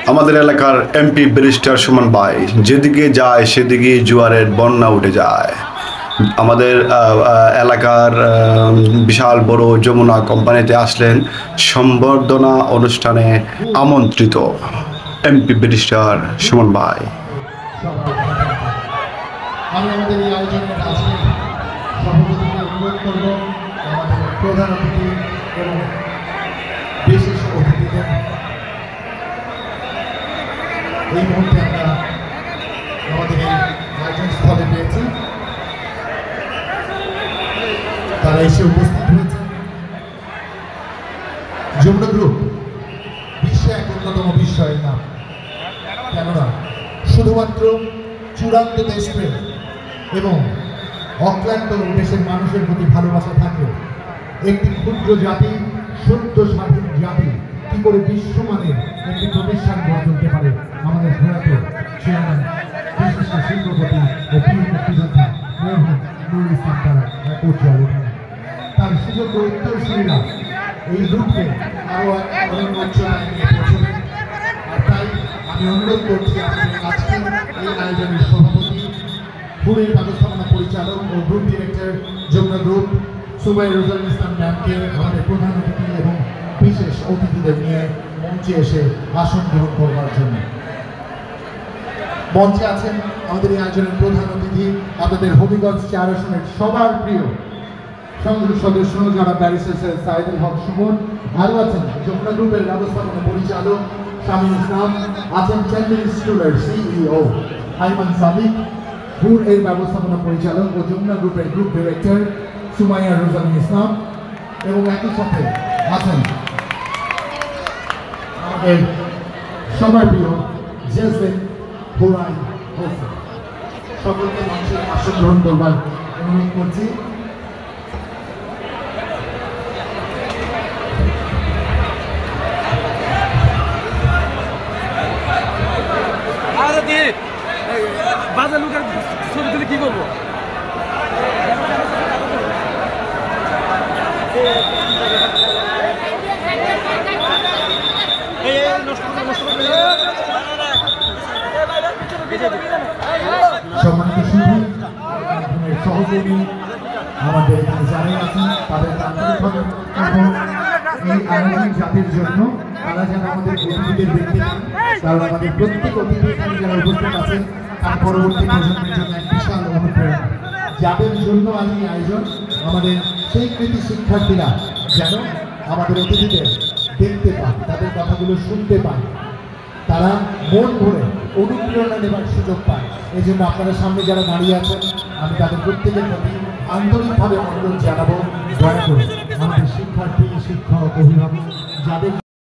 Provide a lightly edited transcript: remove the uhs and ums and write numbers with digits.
আমাদের এলাকার MP barrister Suman ভাই যেদিকে যায় সেদিকে জোয়ারের বন্যা উঠে যায়। আমাদের এলাকার বিশাল বড় যমুনা কোম্পানিতে আসলেন সম্বর্ধনা অনুষ্ঠানে আমন্ত্রিত এমপি ব্যারিস্টার সুমন ভাই। আমি আমাদের এই আয়োজনের আজকে সভাপতিকে অনুরোধ করব আমাদের প্রধান অতিথি এবং বিশেষ অতিথিদের এই মুহূর্তে আমরা আমাদের এই আয়োজন স্থলে পেয়েছি, তারা এসে উপস্থিত হয়েছে। যমুনা গ্রুপ বিশ্বে এক অন্যতম বিস্ময়ের নাম, কেননা শুধুমাত্র চূড়ান্ত দেশপ্রেম এবং অক্লান্ত দেশের মানুষের প্রতি ভালোবাসা থাকলেও একটি ক্ষুদ্র জাতি, সত্য স্বাধীন জাতি কি করে বিশ্বমানের একটি প্রতিষ্ঠান গড়ে তুলতে পারে, আমাদের প্রয়াত চেয়ারম্যান বিশিষ্ট শিল্পপতি ও বীর মুক্তিযোদ্ধা নুরুল ইসলাম তারা এক উজ্জ্বল উদাহরণ। তার সুযোগ্য উত্তরসূরিরা এই গ্রুপকে আরও অনেক উচ্চতায় নিয়ে পৌঁছবেন। আর তাই আমি অনুরোধ করছি আমাদের আজকের এই আয়োজনের সভাপতি, ফুলের ব্যবস্থাপনা পরিচালক ও group director Jamuna group Sumaiya Rozan Islam ম্যামকে আমাদের প্রধান অতিথি এবং বিশেষ অতিথিদের নিয়ে মঞ্চে এসে আসন গ্রহণ করবার জন্য। মঞ্চে আছেন আমাদের এই আয়োজনের প্রধান অতিথি, আপনাদের হবিগঞ্জ 4 আসনের সবার প্রিয় সংসদ সদস্য যারা ব্যারিস্টার সৈয়দ সাইদুল হক সুমন, আরও আছেন যমুনা গ্রুপের ব্যবস্থাপনা পরিচালক শামীম ইসলাম, আছেন চ্যাম্পিয়ন স্কুলের সিইও আইমান সাদিক, ভুর এর ব্যবস্থাপনা পরিচালক ও যমুনা গ্রুপের গ্রুপ ডিরেক্টর সুমাইয়া রোজান ইসলাম, এবং একই সাথে আছেন আমাদের সবার প্রিয় জেসমিন হুরাই হোসেন। সকলকে মঞ্চে আসন গ্রহণ করবার অনুরোধ করছি। বাজার লোকের ছবি তুলে কি করবো? সম্মানিত সুধী, সহযোগী আমাদের এখানে যারা আছেন তাদের আন্তরিকভাবে এই আয়োজন জাতির জন্য, তারা যেন আমাদের অতিথিদের দেখতে পান, কারণ আমাদের প্রত্যেক অতিথি এখানে যারা উপস্থিত আছেন তার পরবর্তী প্রজন্মের জন্য এক বিশাল অনুপ্রেরণা। যাদের জন্য আজ এই আয়োজন, আমাদের সেই কৃতি শিক্ষার্থীরা যেন আমাদের অতিথিদের দেখতে পান, তাদের কথাগুলো শুনতে পান, তারা মন ভরে অনুপ্রেরণা নেবার সুযোগ পায়। এই জন্য আপনারা সামনে যারা দাঁড়িয়ে আছেন, আমি তাদের প্রত্যেকের প্রতি আন্তরিকভাবে অনুরোধ জানাবো, দয়া করে আমাদের শিক্ষার্থী, শিক্ষক, অভিভাবক যাদের